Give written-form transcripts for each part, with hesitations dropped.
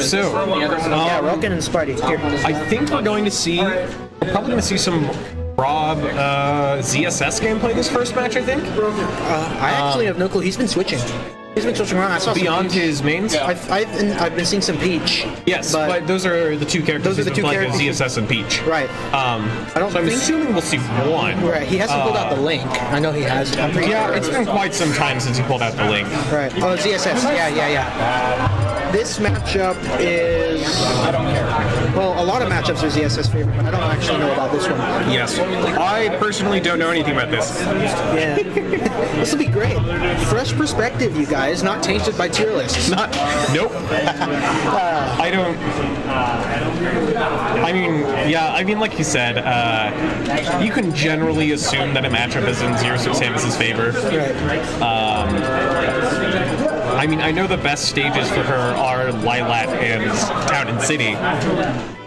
So, Yeah, Relkin and Spidey. Here. I think we're going to see, probably going to see some Rob ZSS gameplay this first match, I think. I actually have no clue. He's been switching. He's been switching around. I saw Beyond his mains? I've been seeing some Peach. Yes, but those are the two characters. Those are the two characters. ZSS and Peach. Right. So I'm assuming we'll see one. Right. He hasn't pulled out the link. I know he has. I'm pretty sure. It's been quite some time since he pulled out the link. Right. Oh, ZSS. Yeah. This matchup is... I don't care. Well, a lot of matchups are ZSS favorite, but I don't actually know about this one. Yes. I personally don't know anything about this. Yeah. This will be great. Fresh perspective, you guys. Not tainted by tier lists. Nope. I don't... I mean, like you said, you can generally assume that a matchup is in Zero Suit Samus's favor. Right. I mean, I know the best stages for her are Lilat and Town and City,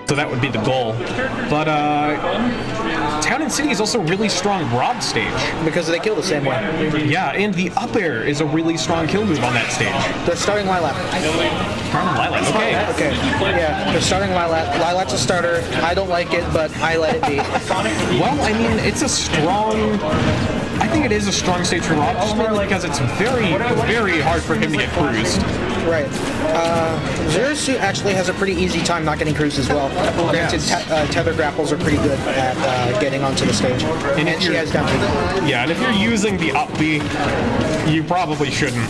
so that would be the goal. But Town and City is also a really strong Rob stage. Because they kill the same way. Yeah, and the up air is a really strong kill move on that stage. They're starting Lilat. Okay. Yeah, they're starting Lilat. Lilat's a starter. I don't like it, but I let it be. Well, I mean, it's a strong... I think it is a strong stage for Rob, just mainly because it's very, very hard for him to get cruised. Right. Zero Suit actually has a pretty easy time not getting cruised as well. Granted, tether grapples are pretty good at getting onto the stage. And she has down B. Yeah, and if you're using the up B, you probably shouldn't.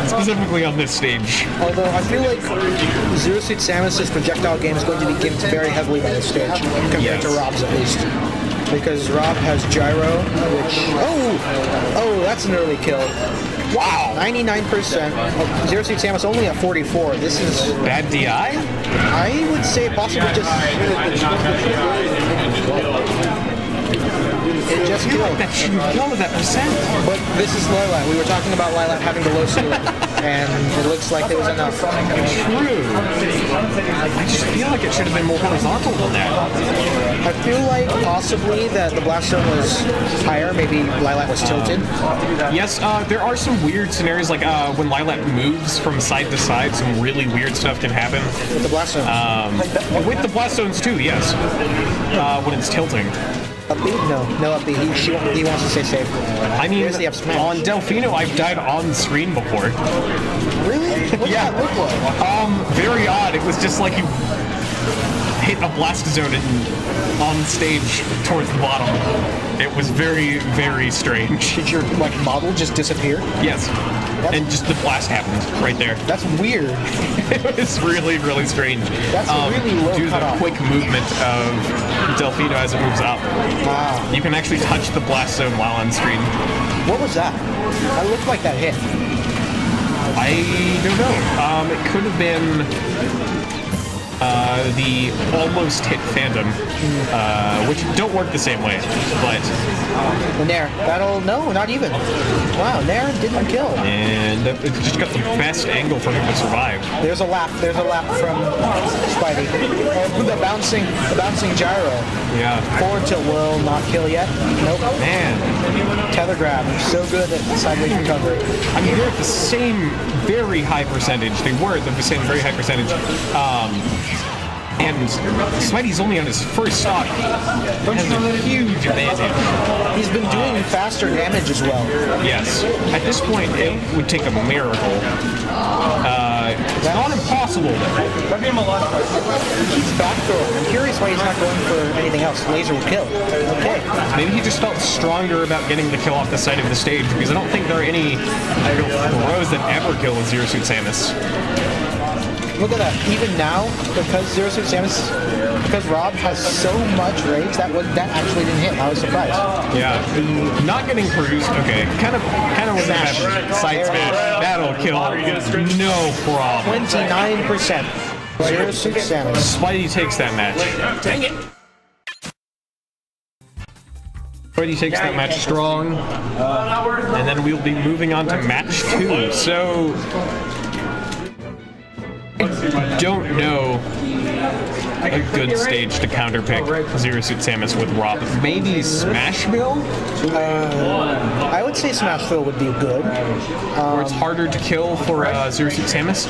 Specifically on this stage. Although I feel like Zero Suit Samus's projectile game is going to be given very heavily by this stage, compared to Rob's at least. Because Rob has gyro, which... Oh, that's an early kill. Wow, 99%. Oh, Zero Suit Samus only at 44. This is... Bad DI? I would say possibly just... It just killed. Like that shouldn't kill with that percent. But this is Lilat. We were talking about Lilat having the low ceiling, and it looks like there was enough. True. I just feel like it should have been more horizontal than that. I feel like possibly that the blast zone was higher. Maybe Lilat was tilted. Yes, there are some weird scenarios, like when Lilat moves from side to side, some really weird stuff can happen. With the blast zone. With the blast zones too, yes. When it's tilting. Up B? No up B. He wants to stay safe. I mean, the up smash. On Delfino, I've died on screen before. Really? What did that look like? Very odd. It was just like you hit a blast zone on stage towards the bottom. It was very, very strange. Did your model just disappear? Yes. And just the blast happened right there. That's weird. It was really, really strange. That's really low due to the cutoff. quick movement of Delfino as it moves up. Wow. You can actually touch the blast zone while on screen. What was that? That looked like that hit. I don't know. It could have been the almost hit Phantom, which don't work the same way, but... The Nair. No, not even. Wow, Nair didn't kill. And it just got the best angle for him to survive. There's a lap from Spidey. The bouncing gyro. Yeah. Forward tilt will not kill yet. Nope. Man. Tether grab. So good at sideways recovery. I mean, they're at the same very high percentage. They were at the same very high percentage. And Spidey's only on his first stock. Has a huge advantage. He's been doing faster damage as well. Yes. At this point, it would take a miracle. It's not impossible. He's back throw. I'm curious why he's not going for anything else. Laser will kill. Okay. Maybe he just felt stronger about getting the kill off the side of the stage, because I don't think there are any throws that ever kill with Zero Suit Samus. Look at that. Even now, because Zero Suit Samus, because Rob has so much rage, that actually didn't hit. I was surprised. Yeah. Not getting cruised, okay. Kind of was that side smash. That'll kill. No problem. 29%. Zero Suit Samus. Spidey takes that match. Dang it. Spidey takes that match strong. And then we'll be moving on to match 2. So... I don't know a good stage to counterpick Zero Suit Samus with Rob? Maybe Smashville? I would say Smashville would be good. Where it's harder to kill for Zero Suit Samus?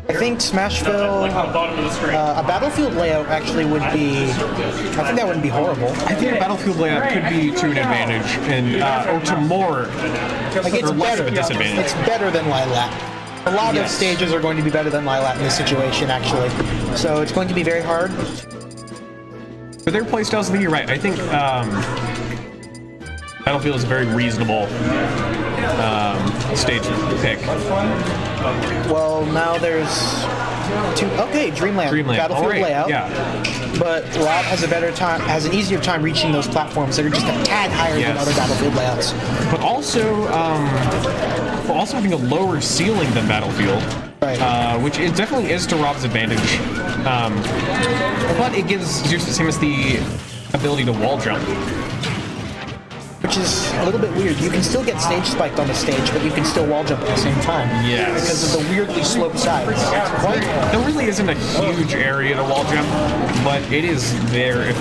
I think Smashville, a battlefield layout actually would be, I think that wouldn't be horrible. I think a battlefield layout could be to an advantage, and or to more, Like it's or less better. of a disadvantage. It's better than Lilat. A lot of stages are going to be better than Lilat in this situation, actually. So it's going to be very hard. For their playstyles, I think you're right. I think Battlefield is a very reasonable stage pick. Well, now there's two. Okay, Dreamland. Battlefield layout. Yeah. But Rob has a better time, has an easier time reaching those platforms that are just a tad higher than other Battlefield layouts. But also having a lower ceiling than Battlefield. Right. Which it definitely is to Rob's advantage. But it gives Zero Suit Samus the ability to wall jump. Which is a little bit weird. You can still get stage spiked on the stage, but you can still wall jump at the same time. Yes. Because of the weirdly sloped sides. It's quite... There really isn't a huge area to wall jump, but it is there if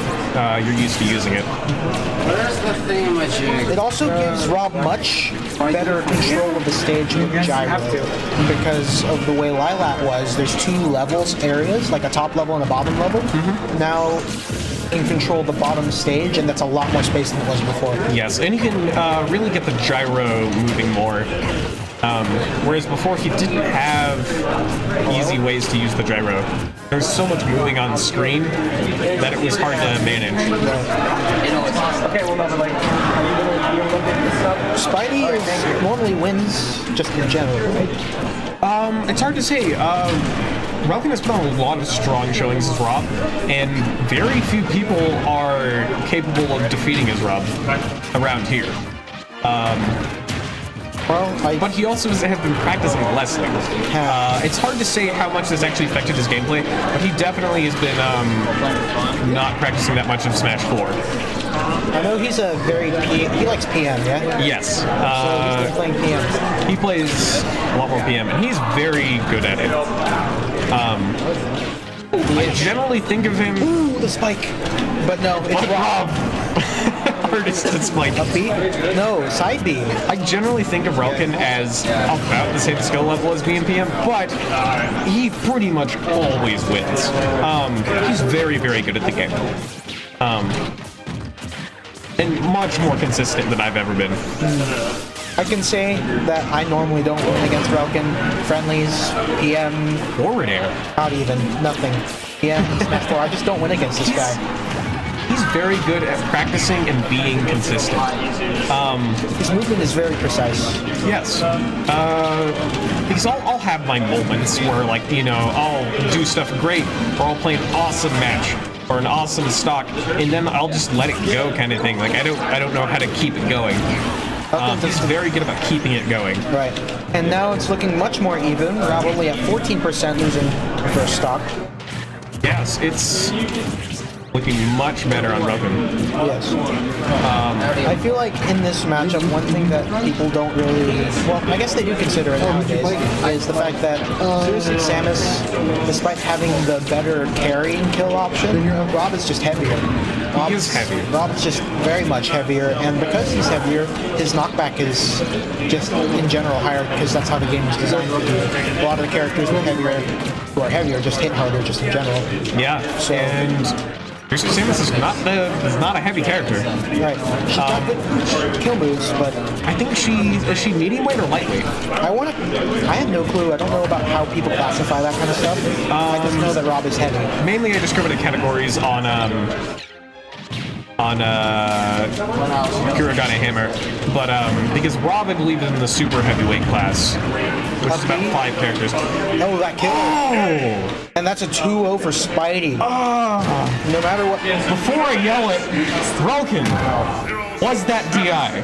you're used to using it. Where's the thingamajig? It also gives Rob much better control of the stage with gyro. Because of the way Lilat was, there's two levels, areas, like a top level and a bottom level. Now, can control the bottom stage, and that's a lot more space than it was before. Yes, and you can really get the gyro moving more. Whereas before he didn't have easy ways to use the gyro. There's so much moving on screen that it was hard to manage. Spidey normally wins just in general, right? It's hard to say. Relkin has put on a lot of strong showings as Rob, and very few people are capable of defeating his Rob around here. But he also has been practicing Leslie. It's hard to say how much this actually affected his gameplay, but he definitely has been not practicing that much of Smash 4. I know he's a very he likes PM, yeah? Yes. So he's been playing PM. He plays a lot more PM, and he's very good at it. I generally think of him... Ooh, the spike! But no, it's Rob. Artist spike. A beat? No, side beat. I generally think of Relkin as about the same skill level as me and PM, but he pretty much always wins. He's very, very good at the game. And much more consistent than I've ever been. I can say that I normally don't win against Relkin. Friendlies, PM... Forward air. Not even. Nothing. PM, Smash 4. I just don't win against this guy. He's very good at practicing and being consistent. His movement is very precise. Yes. Because I'll have my moments where, like, you know, I'll do stuff great, or I'll play an awesome match, or an awesome stock, and then I'll just let it go kind of thing. Like, I don't know how to keep it going. He's very good about keeping it going. Right. And now it's looking much more even. Rob only at 14% losing the first stock. Yes, it's looking much better on Relkin. Yes. I feel like in this matchup, one thing that people don't really, well, I guess they do consider it nowadays, is the fact that Zero Suit Samus, despite having the better carry and kill option, Rob is just heavier. He is heavier. Rob's just very much heavier, and because he's heavier, his knockback is just in general higher, because that's how the game was designed to do it. A lot of the characters who are heavier just hit harder just in general. Yeah, So, and Samus is not a heavy character. right. She's got good kill moves, but I think is she medium weight or lightweight? I have no clue. I don't know about how people classify that kind of stuff. I just know that Rob is heavy. Mainly, I discriminate categories on Kurogane Hammer, but because Rob, I believe, is in the super heavyweight class, which is about 5 characters. Oh, that kill. Oh! And that's a 2-0 for Spidey. Oh! No matter what. Before I yell it, Relkin, was that DI?